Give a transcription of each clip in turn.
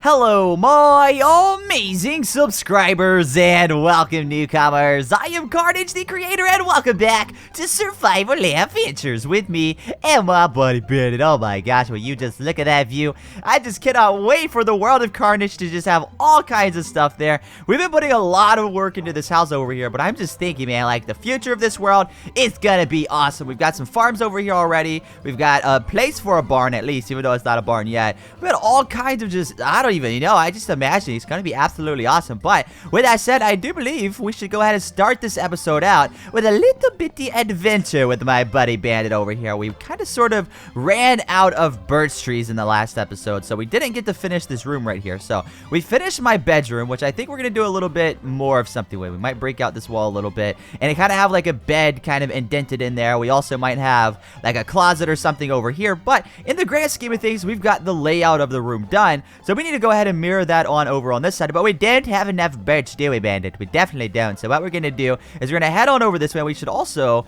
Hello, my amazing subscribers, and welcome, newcomers. I am Carnage, the creator, and welcome back to Survival Adventures with me and my buddy Bandit. Oh my gosh, will you just look at that view? I just cannot wait for the world of Carnage to just have all kinds of stuff there. We've been putting a lot of work into this house over here, but I'm just thinking, man, like, the future of this world is gonna be awesome. We've got some farms over here already. We've got a place for a barn, at least, even though it's not a barn yet. We've got all kinds of just, I don't even know. I just imagine it's going to be absolutely awesome. But with that said, I do believe we should go ahead and start this episode out with a little bitty adventure with my buddy Bandit over here. We kind of sort of ran out of birch trees in the last episode, so we didn't get to finish this room right here. So we finished my bedroom, which I think we're going to do a little bit more of something with. We might break out this wall a little bit and kind of have like a bed kind of indented in there. We also might have like a closet or something over here. But in the grand scheme of things, we've got the layout of the room done. So we need to go ahead and mirror that on over on this side. But we didn't have enough birch, do we, Bandit? We definitely don't. So what we're gonna do is we're gonna head on over this way. We should also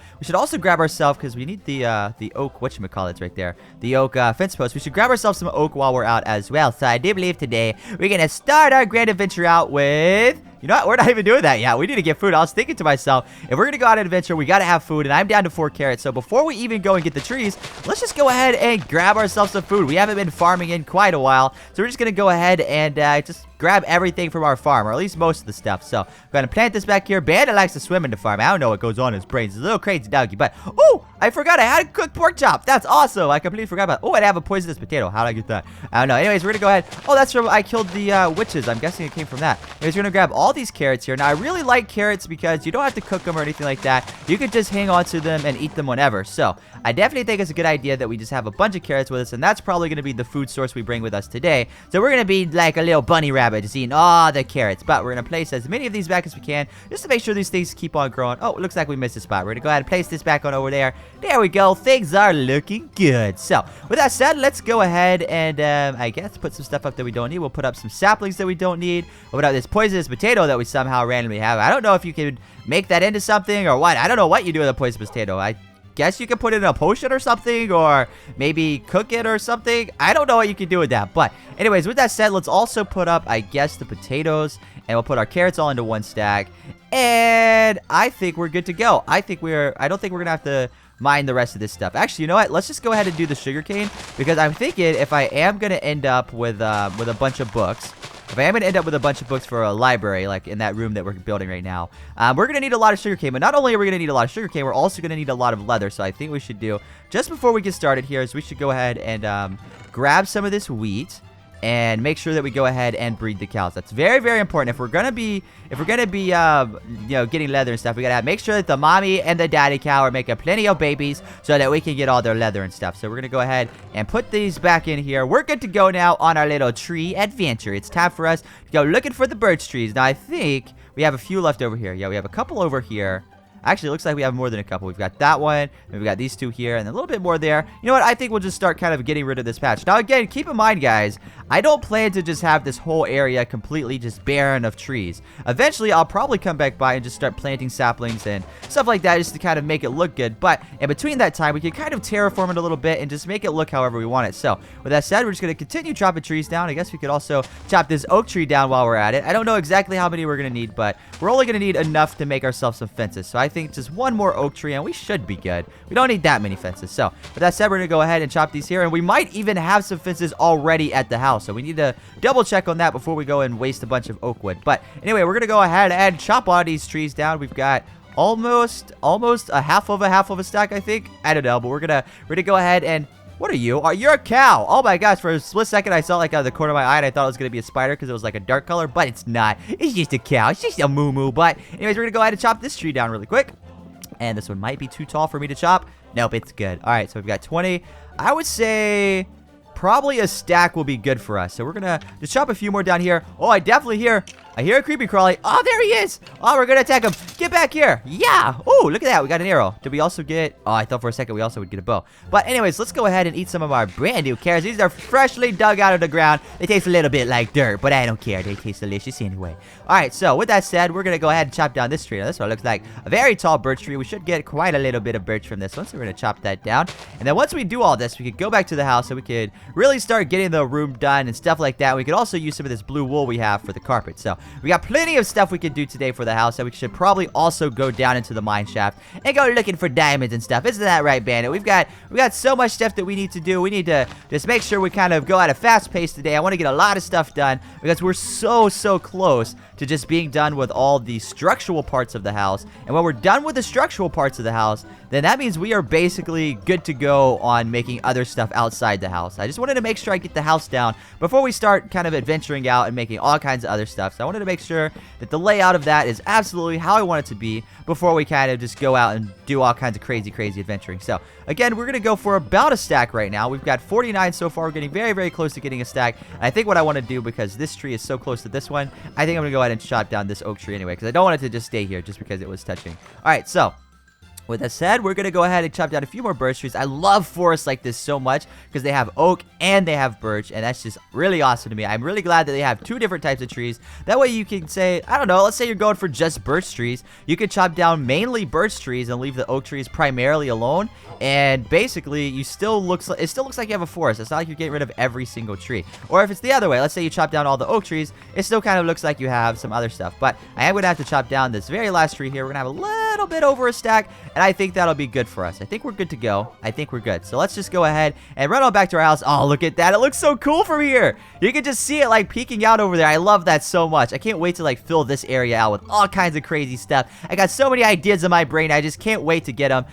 grab ourselves, because we need the oak, whatchamacallits right there, the oak fence post. We should grab ourselves some oak while we're out as well. So I do believe today we're gonna start our grand adventure out with, you know what? We're not even doing that yet. We need to get food. I was thinking to myself, if we're going to go on an adventure, we got to have food, and I'm down to 4 carrots. So before we even go and get the trees, let's just go ahead and grab ourselves some food. We haven't been farming in quite a while, so we're just going to go ahead and just grab everything from our farm, or at least most of the stuff. So I'm going to plant this back here. Bandit likes to swim in the farm. I don't know what goes on in his brains. He's a little crazy doggy, but, oh, I forgot I had a cooked pork chop. That's awesome. I completely forgot about, oh, I have a poisonous potato. How did I get that? I don't know. Anyways, we're going to go ahead. Oh, that's from, I killed the witches. I'm guessing it came from that. Anyways, we're going to grab all these carrots here. Now, I really like carrots because you don't have to cook them or anything like that. You could just hang on to them and eat them whenever. So I definitely think it's a good idea that we just have a bunch of carrots with us, and that's probably going to be the food source we bring with us today. So we're going to be like a little bunny rabbit just eating all the carrots, but we're going to place as many of these back as we can just to make sure these things keep on growing. Oh, it looks like we missed a spot. We're going to go ahead and place this back on over there. There we go. Things are looking good. So with that said, let's go ahead and I guess put some stuff up that we don't need. We'll put up some saplings that we don't need. We'll put up this poisonous potato that we somehow randomly have. I don't know if you can make that into something or what. I don't know what you do with a poisonous potato. I guess you can put it in a potion or something, or maybe cook it or something. I don't know what you can do with that. But anyways, with that said, let's also put up, I guess, the potatoes, and we'll put our carrots all into one stack, and I think we're good to go. I don't think we're gonna have to mine the rest of this stuff. Actually, you know what? Let's just go ahead and do the sugarcane, because I'm thinking if I am gonna end up with a bunch of books, if I am going to end up with a bunch of books for a library, like in that room that we're building right now, we're going to need a lot of sugarcane. But not only are we going to need a lot of sugarcane, we're also going to need a lot of leather. So I think we should do, just before we get started here, is we should go ahead and grab some of this wheat and make sure that we go ahead and breed the cows. That's very, very important. If we're gonna be, you know, getting leather and stuff, we gotta make sure that the mommy and the daddy cow are making plenty of babies so that we can get all their leather and stuff. So we're gonna go ahead and put these back in here. We're good to go now on our little tree adventure. It's time for us to go looking for the birch trees. Now I think we have a few left over here. Yeah, we have a couple over here. Actually, it looks like we have more than a couple. We've got that one, and we've got these two here, and a little bit more there. You know what? I think we'll just start kind of getting rid of this patch. Now, again, keep in mind, guys, I don't plan to just have this whole area completely just barren of trees. Eventually, I'll probably come back by and just start planting saplings and stuff like that just to kind of make it look good. But in between that time, we can kind of terraform it a little bit and just make it look however we want it. So, with that said, we're just going to continue chopping trees down. I guess we could also chop this oak tree down while we're at it. I don't know exactly how many we're going to need, but we're only going to need enough to make ourselves some fences. So, I think just one more oak tree and we should be good. We don't need that many fences. So with that said, we're gonna go ahead and chop these here, and we might even have some fences already at the house, so we need to double check on that before we go and waste a bunch of oak wood. But anyway, we're gonna go ahead and chop all these trees down. We've got almost a half of a stack, I think. I don't know, but we're gonna go ahead and, what are you? You're a cow. Oh my gosh, for a split second I saw like out of the corner of my eye and I thought it was gonna be a spider because it was like a dark color, but it's not. It's just a cow. It's just a moo. But anyways, we're gonna go ahead and chop this tree down really quick. And this one might be too tall for me to chop. Nope, it's good. All right, so we've got 20. I would say probably a stack will be good for us. So we're going to just chop a few more down here. Oh, I definitely hear I hear a creepy crawly. Oh, there he is. Oh, we're gonna attack him. Get back here. Yeah. Oh, look at that. We got an arrow. Did we also get... Oh, I thought for a second we also would get a bow. But anyways, let's go ahead and eat some of our brand new carrots. These are freshly dug out of the ground. They taste a little bit like dirt, but I don't care. They taste delicious anyway. All right, so with that said, we're gonna go ahead and chop down this tree. Now, this one looks like a very tall birch tree. We should get quite a little bit of birch from this one, so we're gonna chop that down. And then once we do all this, we could go back to the house so we could really start getting the room done and stuff like that. We could also use some of this blue wool we have for the carpet. So we got plenty of stuff we could do today for the house, and we should probably also go down into the mine shaft and go looking for diamonds and stuff. Isn't that right, Bandit? We got so much stuff that we need to do. We need to just make sure we kind of go at a fast pace today. I want to get a lot of stuff done because we're so close to just being done with all the structural parts of the house. And when we're done with the structural parts of the house, then that means we are basically good to go on making other stuff outside the house. I just wanted to make sure I get the house down before we start kind of adventuring out and making all kinds of other stuff. So I wanted to make sure that the layout of that is absolutely how I want it to be before we kind of just go out and do all kinds of crazy adventuring. So again, we're going to go for about a stack right now. We've got 49 so far. We're getting very close to getting a stack. And I think what I want to do, because this tree is so close to this one, I think I'm going to go ahead and chop down this oak tree anyway, because I don't want it to just stay here just because it was touching. All right, so with that said, we're going to go ahead and chop down a few more birch trees. I love forests like this so much because they have oak and they have birch, and that's just really awesome to me. I'm really glad that they have two different types of trees. That way you can say, I don't know, let's say you're going for just birch trees. You could chop down mainly birch trees and leave the oak trees primarily alone, and basically it still looks like you have a forest. It's not like you're getting rid of every single tree. Or if it's the other way, let's say you chop down all the oak trees, it still kind of looks like you have some other stuff. But I am going to have to chop down this very last tree here. We're going to have a little bit over a stack, and I think that'll be good for us. I think we're good to go. I think we're good. So let's just go ahead and run on back to our house. Oh, look at that. It looks so cool from here. You can just see it like peeking out over there. I love that so much. I can't wait to like fill this area out with all kinds of crazy stuff. I got so many ideas in my brain. I just can't wait to get them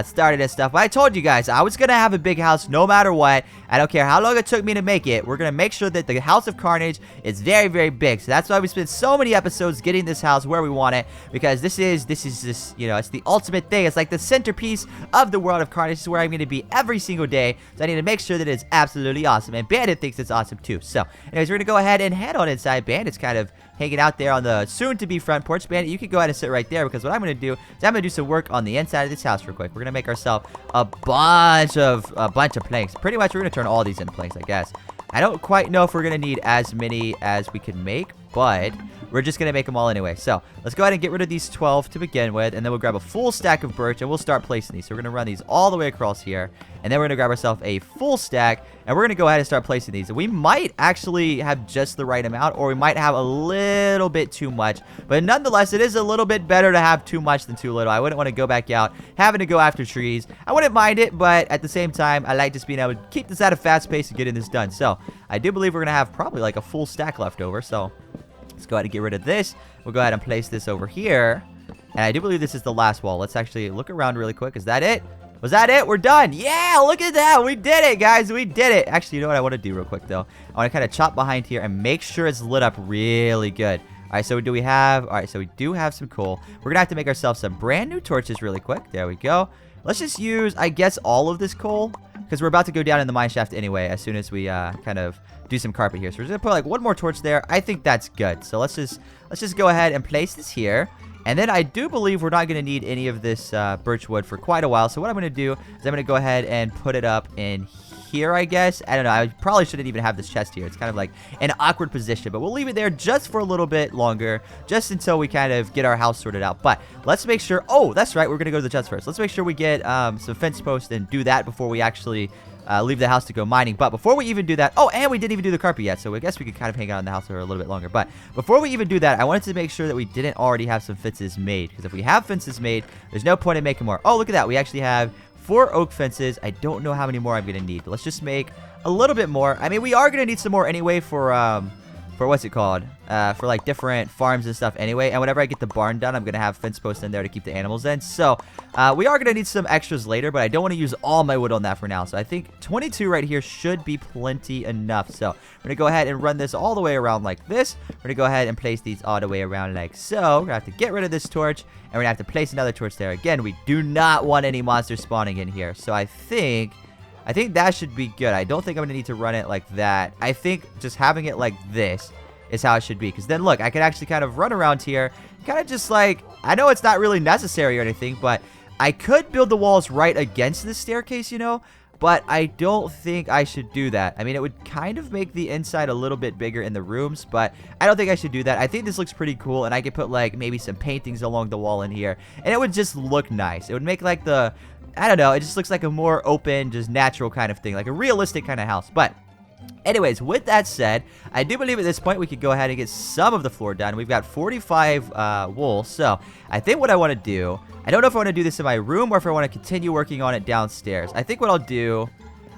started and stuff. But I told you guys, I was going to have a big house no matter what. I don't care how long it took me to make it. We're going to make sure that the House of Carnage is very big. So that's why we spent so many episodes getting this house where we want it, because this is just, you know, it's the ultimate thing. It's like the centerpiece of the world of Carnage. This is where I'm going to be every single day. So I need to make sure that it's absolutely awesome. And Bandit thinks it's awesome too. So anyways, we're going to go ahead and head on inside. Bandit's kind of hanging out there on the soon-to-be front porch. Bandit, you can go ahead and sit right there, because what I'm going to do is I'm going to do some work on the inside of this house real quick. We're going to make ourselves a bunch of planks. Pretty much, we're going to turn all these into planks, I guess. I don't quite know if we're going to need as many as we can make, but we're just going to make them all anyway. So let's go ahead and get rid of these 12 to begin with, and then we'll grab a full stack of birch, and we'll start placing these. So we're going to run these all the way across here, and then we're going to grab ourselves a full stack, and we're going to go ahead and start placing these. We might actually have just the right amount, or we might have a little bit too much, but nonetheless, it is a little bit better to have too much than too little. I wouldn't want to go back out having to go after trees. I wouldn't mind it, but at the same time, I like just being able to keep this at a fast pace and getting this done. So I do believe we're going to have probably like a full stack left over. So let's go ahead and get rid of this. We'll go ahead and place this over here. And I do believe this is the last wall. Let's actually look around really quick. Is that it? Was that it? We're done. Yeah, look at that. We did it, guys. We did it. Actually, you know what I want to do real quick, though? I want to kind of chop behind here and make sure it's lit up really good. All right, so do we have... All right, so we do have some coal. We're going to have to make ourselves some brand new torches really quick. There we go. Let's just use, I guess, all of this coal, because we're about to go down in the mine shaft anyway as soon as we kind of do some carpet here. So we're just going to put like one more torch there. I think that's good. So let's just go ahead and place this here. And then I do believe we're not going to need any of this birch wood for quite a while. So what I'm going to do is I'm going to go ahead and put it up in here, I guess. I don't know. I probably shouldn't even have this chest here. It's kind of like an awkward position. But we'll leave it there just for a little bit longer, just until we kind of get our house sorted out. But let's make sure... Oh, that's right. We're going to go to the chest first. Let's make sure we get some fence posts and do that before we actually... leave the house to go mining. But before we even do that, oh, and we didn't even do the carpet yet, so I guess we could kind of hang out in the house for a little bit longer. But before we even do that, I wanted to make sure that we didn't already have some fences made, because if we have fences made, there's no point in making more. Oh, look at that. We actually have 4 oak fences. I don't know how many more I'm going to need, but let's just make a little bit more. I mean, we are going to need some more anyway for what's it called? For like different farms and stuff anyway. And whenever I get the barn done, I'm going to have fence posts in there to keep the animals in. So we are going to need some extras later, but I don't want to use all my wood on that for now. So I think 22 right here should be plenty enough. So we're going to go ahead and run this all the way around like this. We're going to go ahead and place these all the way around like so. We're going to have to get rid of this torch, and we're going to have to place another torch there. Again, we do not want any monsters spawning in here. So I think that should be good. I don't think I'm going to need to run it like that. I think just having it like this is how it should be. Because then, look, I can actually kind of run around here. Kind of just like, I know it's not really necessary or anything, but I could build the walls right against this staircase, you know. But I don't think I should do that. I mean, it would kind of make the inside a little bit bigger in the rooms, but I don't think I should do that. I think this looks pretty cool, and I could put, like, maybe some paintings along the wall in here, and it would just look nice. It would make, like, I don't know, it just looks like a more open, just natural kind of thing, like a realistic kind of house. But anyways, with that said, I do believe at this point we could go ahead and get some of the floor done. We've got 45 wool, so I think what I want to do, I don't know if I want to do this in my room or if I want to continue working on it downstairs. I think what I'll do,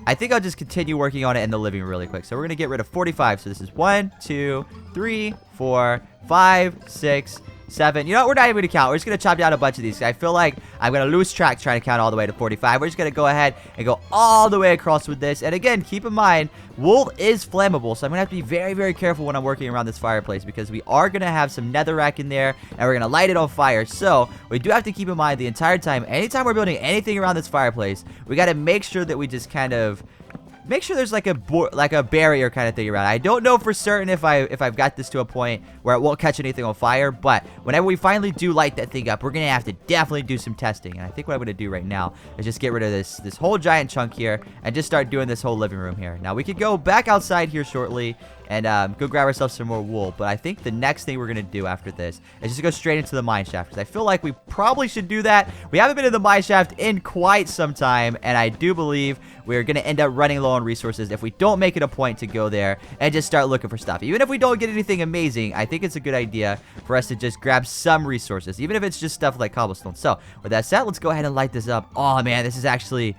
I think I'll just continue working on it in the living room really quick. So we're going to get rid of 45. So this is 1, 2, 3, 4, 5, 6, 7. You know what? We're not even going to count. We're just going to chop down a bunch of these. I feel like I'm going to lose track trying to count all the way to 45. We're just going to go ahead and go all the way across with this. And again, keep in mind, wool is flammable. So I'm going to have to be very, very careful when I'm working around this fireplace because we are going to have some netherrack in there and we're going to light it on fire. So we do have to keep in mind the entire time, anytime we're building anything around this fireplace, we got to make sure that we just kind of make sure there's like a barrier kind of thing around. I don't know for certain if I've got this to a point where it won't catch anything on fire, but whenever we finally do light that thing up, we're gonna have to definitely do some testing. And I think what I'm gonna do right now is just get rid of this whole giant chunk here and just start doing this whole living room here. Now we could go back outside here shortly and go grab ourselves some more wool, but I think the next thing we're gonna do after this is just go straight into the mine shaft because I feel like we probably should do that. We haven't been in the mine shaft in quite some time, and I do believe we're gonna end up running low on resources if we don't make it a point to go there and just start looking for stuff. Even if we don't get anything amazing, I think it's a good idea for us to just grab some resources, even if it's just stuff like cobblestone. So with that said, let's go ahead and light this up. Oh man, this is actually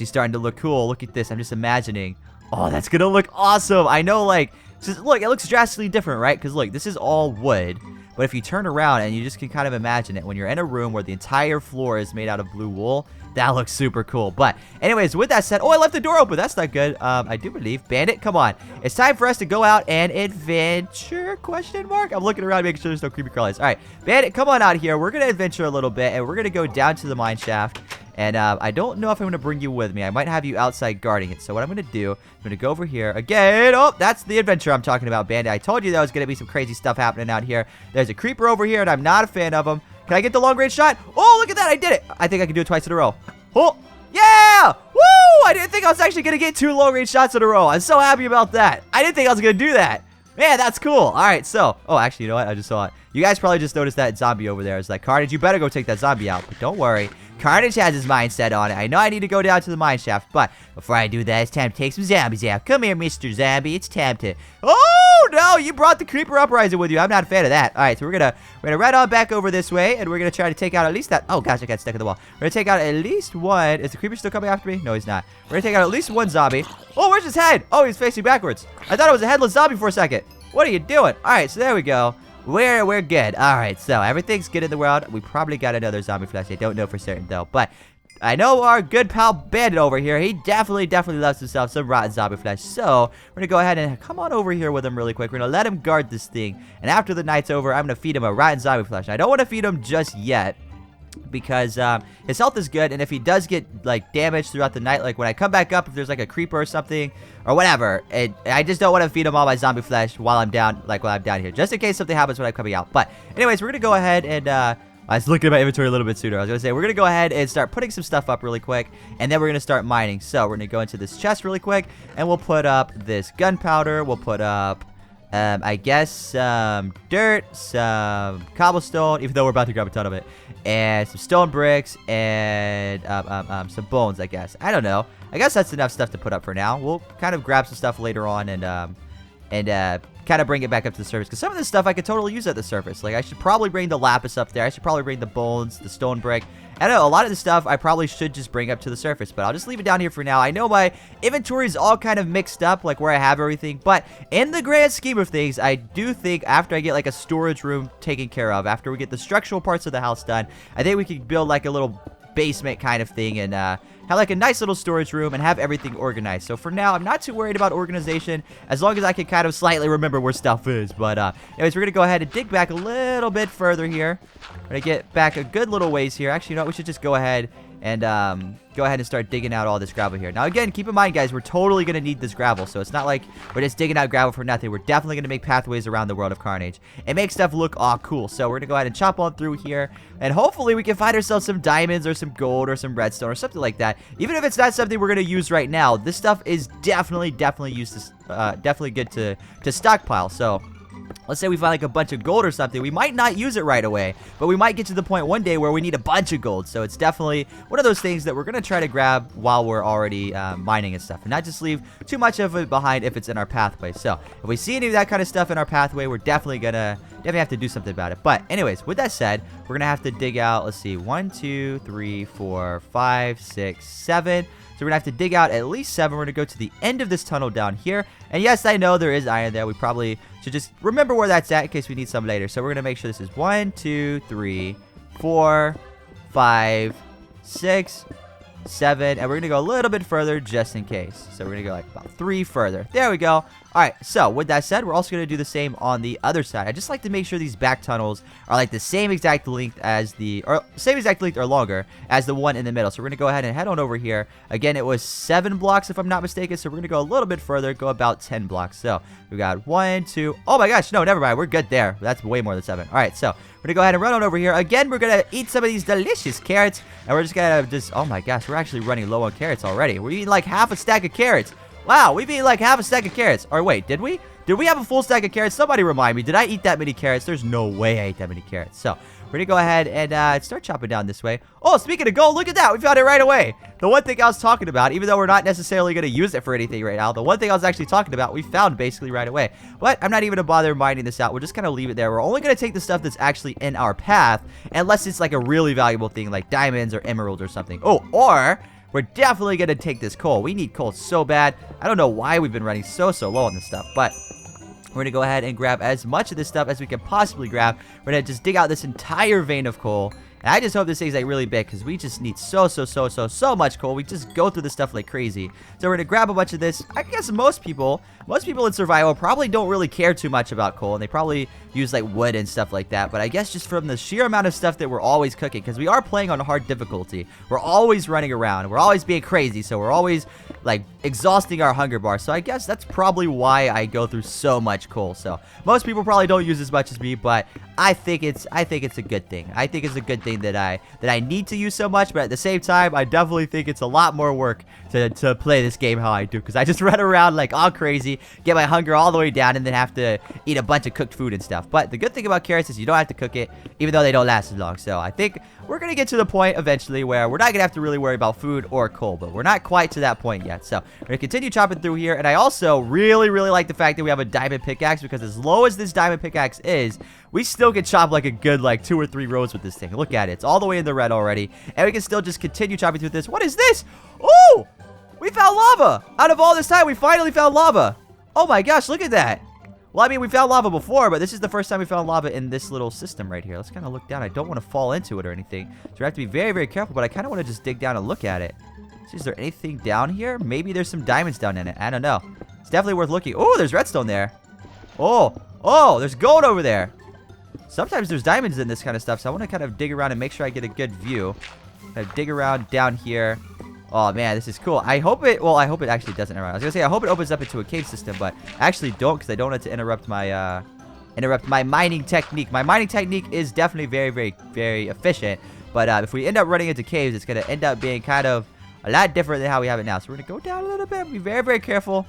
starting to look cool. Look at this. I'm just imagining. Oh, that's gonna look awesome. I know, like, just, look, it looks drastically different, right? Because look, this is all wood. But if you turn around and you just can kind of imagine it, when you're in a room where the entire floor is made out of blue wool, that looks super cool. But anyways, with that said, oh, I left the door open. That's not good. I do believe, Bandit, come on. It's time for us to go out and adventure, question mark? I'm looking around making sure there's no creepy crawlies. All right, Bandit, come on out here. We're going to adventure a little bit, and we're going to go down to the mine shaft. And I don't know if I'm going to bring you with me. I might have you outside guarding it. So what I'm going to do, I'm going to go over here again. Oh, that's the adventure I'm talking about, Bandit. I told you there was going to be some crazy stuff happening out here. There's a creeper over here, and I'm not a fan of him. Can I get the long-range shot? Oh, look at that. I did it. I think I can do it twice in a row. Oh, yeah. Woo! I didn't think I was actually going to get 2 long-range shots in a row. I'm so happy about that. I didn't think I was going to do that. Man, that's cool. All right, so. Oh, actually, you know what? I just saw it. You guys probably just noticed that zombie over there. It's like, Carnage, you better go take that zombie out. But don't worry. Carnage has his mindset on it. I know I need to go down to the mine shaft, but before I do that, it's time to take some zombies out. Come here, Mr. Zombie. It's time to... Oh, no, you brought the creeper uprising with you. I'm not a fan of that. All right, so we're gonna run on back over this way, and we're gonna try to take out at least that... Oh, gosh, I got stuck in the wall. We're gonna take out at least one... Is the creeper still coming after me? No, he's not. We're gonna take out at least one zombie. Oh, where's his head? Oh, he's facing backwards. I thought it was a headless zombie for a second. What are you doing? All right, so there we go. We're good. All right, so everything's good in the world. We probably got another zombie flesh. I don't know for certain, though, but... I know our good pal Bandit over here, he definitely loves himself some rotten zombie flesh. So, we're going to go ahead and come on over here with him really quick. We're going to let him guard this thing. And after the night's over, I'm going to feed him a rotten zombie flesh. I don't want to feed him just yet, because his health is good. And if he does get, like, damaged throughout the night, like when I come back up, if there's, like, a creeper or something, or whatever, I just don't want to feed him all my zombie flesh while I'm down, here. Just in case something happens when I'm coming out. But, anyways, we're going to go ahead and... I was looking at my inventory a little bit sooner. I was going to say, we're going to go ahead and start putting some stuff up really quick, and then we're going to start mining. So, we're going to go into this chest really quick, and we'll put up this gunpowder. We'll put up, I guess, some dirt, some cobblestone, even though we're about to grab a ton of it, and some stone bricks, and some bones, I guess. I don't know. I guess that's enough stuff to put up for now. We'll kind of grab some stuff later on and kind of bring it back up to the surface, because some of this stuff I could totally use at the surface. Like, I should probably bring the lapis up there. I should probably bring the bones, the stone brick. I don't know, a lot of the stuff I probably should just bring up to the surface, but I'll just leave it down here for now. I know my inventory is all kind of mixed up, like where I have everything, but in the grand scheme of things, I do think after I get like a storage room taken care of, after we get the structural parts of the house done, I think we could build like a little basement kind of thing and have like a nice little storage room and have everything organized. So for now, I'm not too worried about organization as long as I can kind of slightly remember where stuff is. But anyways, we're going to go ahead and dig back a little bit further here. We're going to get back a good little ways here. Actually, you know what? We should just go ahead and go ahead and start digging out all this gravel here. Now, again, keep in mind, guys, we're totally going to need this gravel, so it's not like we're just digging out gravel for nothing. We're definitely going to make pathways around the world of Carnage and make stuff look cool. So we're going to go ahead and chop on through here, and hopefully we can find ourselves some diamonds or some gold or some redstone or something like that. Even if it's not something we're going to use right now, this stuff is definitely used to, definitely good to stockpile. So let's say we find like a bunch of gold or something. We might not use it right away, but we might get to the point one day where we need a bunch of gold. So it's definitely one of those things that we're going to try to grab while we're already mining and stuff, and not just leave too much of it behind if it's in our pathway. So if we see any of that kind of stuff in our pathway, we're definitely have to do something about it. But anyways, with that said, we're going to have to dig out, let's see, 1, 2, 3, 4, 5, 6, 7. So we're going to have to dig out at least 7. We're going to go to the end of this tunnel down here. And yes, I know there is iron there. We probably should just remember where that's at in case we need some later. So we're going to make sure this is 1, 2, 3, 4, 5, 6, 7. And we're going to go a little bit further just in case. So we're going to go like about 3 further. There we go. Alright, so with that said, we're also going to do the same on the other side. I just like to make sure these back tunnels are like the same exact length as or longer as the one in the middle. So we're going to go ahead and head on over here. Again, it was 7 blocks if I'm not mistaken. So we're going to go a little bit further, go about 10 blocks. So we got 1, 2, oh my gosh, no, never mind. We're good there. That's way more than 7. Alright, so we're going to go ahead and run on over here. Again, we're going to eat some of these delicious carrots. And we're just going to oh my gosh, we're actually running low on carrots already. We're eating like half a stack of carrots. Wow, we've eaten like half a stack of carrots. Or wait, did we? Did we have a full stack of carrots? Somebody remind me. Did I eat that many carrots? There's no way I ate that many carrots. So we're going to go ahead and start chopping down this way. Oh, speaking of gold, look at that. We found it right away. The one thing I was talking about, even though we're not necessarily going to use it for anything right now, the one thing I was actually talking about, we found basically right away. But I'm not even going to bother mining this out. We'll just kind of leave it there. We're only going to take the stuff that's actually in our path, unless it's like a really valuable thing like diamonds or emeralds or something. Oh, or we're definitely going to take this coal. We need coal so bad. I don't know why we've been running so low on this stuff, but we're going to go ahead and grab as much of this stuff as we can possibly grab. We're going to just dig out this entire vein of coal. And I just hope this thing's like really big because we just need so much coal. We just go through this stuff like crazy. So we're going to grab a bunch of this. I guess most people in survival probably don't really care too much about coal, and they probably use like wood and stuff like that. But I guess just from the sheer amount of stuff that we're always cooking, because we are playing on hard difficulty, we're always running around, we're always being crazy, so we're always like exhausting our hunger bar. So I guess that's probably why I go through so much coal. So most people probably don't use as much as me, but I think it's a good thing. I think it's a good thing that I need to use so much, but at the same time, I definitely think it's a lot more work to play this game how I do, because I just run around like all crazy, get my hunger all the way down, and then have to eat a bunch of cooked food and stuff. But the good thing about carrots is you don't have to cook it, even though they don't last as long. So I think we're going to get to the point eventually where we're not going to have to really worry about food or coal, but we're not quite to that point yet. So we're going to continue chopping through here, and I also really like the fact that we have a diamond pickaxe, because as low as this diamond pickaxe is, we still can chop like a good like 2 or 3 rows with this thing. Look at it. It's all the way in the red already, and we can still just continue chopping through this. What is this? Oh! We found lava! Out of all this time, we finally found lava! Oh my gosh, look at that! Well, I mean, we found lava before, but this is the first time we found lava in this little system right here. Let's kind of look down. I don't want to fall into it or anything, so we have to be very careful, but I kind of want to just dig down and look at it. See, is there anything down here? Maybe there's some diamonds down in it. I don't know. It's definitely worth looking. Oh, there's redstone there. Oh, there's gold over there. Sometimes there's diamonds in this kind of stuff, so I want to kind of dig around and make sure I get a good view. Kind of dig around down here. Oh man, this is cool. I hope it actually doesn't interrupt. I was gonna say I hope it opens up into a cave system, but I actually don't, because I don't want it to interrupt my mining technique. My mining technique is definitely very efficient, but if we end up running into caves, it's gonna end up being kind of a lot different than how we have it now. So we're gonna go down a little bit, be very careful.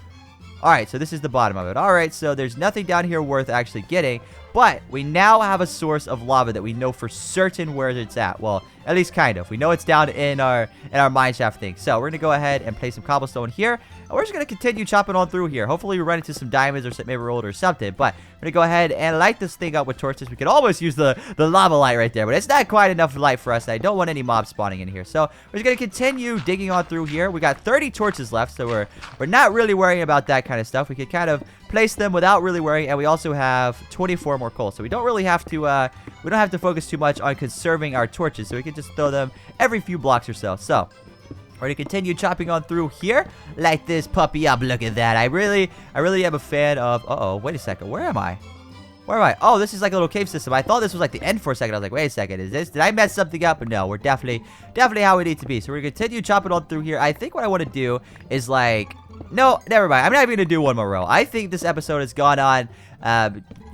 Alright, so this is the bottom of it. Alright, so there's nothing down here worth actually getting, but we now have a source of lava that we know for certain where it's at. Well, at least kind of. We know it's down in our mine shaft thing. So we're going to go ahead and place some cobblestone here, and we're just going to continue chopping on through here. Hopefully we run into some diamonds or some emerald or something, but we're going to go ahead and light this thing up with torches. We could almost use the lava light right there, but it's not quite enough light for us, and I don't want any mobs spawning in here. So we're just going to continue digging on through here. We got 30 torches left, so we're not really worrying about that kind of stuff. We could kind of place them without really worrying, and we also have 24 more coal, so we don't really have to focus too much on conserving our torches, so we can just throw them every few blocks or so. So we're going to continue chopping on through here. Light this puppy up. Look at that. I really am a fan of... Uh-oh, wait a second. Where am I? Where am I? Oh, this is like a little cave system. I thought this was like the end for a second. I was like, wait a second. Did I mess something up? But no, we're definitely how we need to be. So we're going to continue chopping on through here. I think what I want to do is like, no, never mind. I'm not even going to do one more row. I think this episode has gone on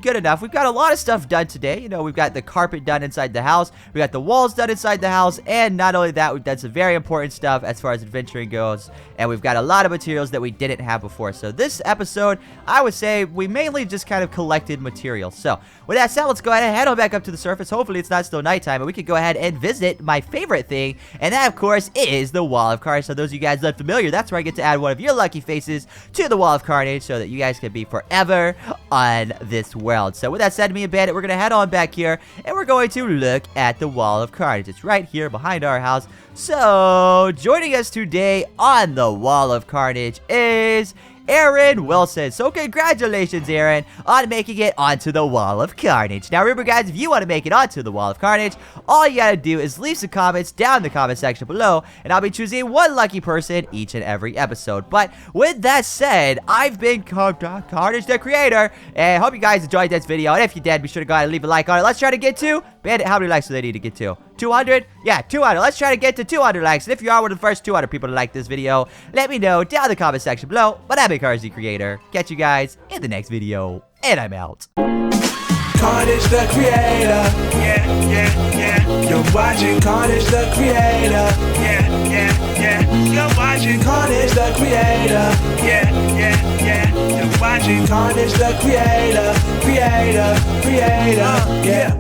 good enough. We've got a lot of stuff done today. You know, we've got the carpet done inside the house. We got the walls done inside the house. And not only that, we've done some very important stuff as far as adventuring goes. And we've got a lot of materials that we didn't have before. So this episode, I would say we mainly just kind of collected materials. So with that said, let's go ahead and head on back up to the surface. Hopefully it's not still nighttime, and we can go ahead and visit my favorite thing. And that, of course, is the Wall of Carnage. So those of you guys that are familiar, that's where I get to add one of your lucky faces to the Wall of Carnage so that you guys can be forever on this world. So with that said, me and Bandit, we're going to head on back here, and we're going to look at the Wall of Carnage. It's right here behind our house. So joining us today on the Wall of Carnage is Aaron Wilson. So congratulations, Aaron, on making it onto the Wall of Carnage. Now remember, guys, if you want to make it onto the Wall of Carnage, all you gotta do is leave some comments down in the comment section below, and I'll be choosing one lucky person each and every episode. But with that said, I've been Carnage the Creator, and I hope you guys enjoyed this video. And if you did, be sure to go ahead and leave a like on it. Let's try to get to, Bandit, how many likes do they need to get to? 200? Yeah, 200. Let's try to get to 200 likes. And if you are one of the first 200 people to like this video, let me know down in the comment section below. But I'm Carnage the Creator. Catch you guys in the next video, and I'm out. Carnage the Creator. Yeah, yeah, yeah. You're watching Carnage the Creator. Yeah, yeah, yeah. You're watching Carnage the Creator. Yeah, yeah, yeah. You're watching Carnage the Creator. Creator, yeah.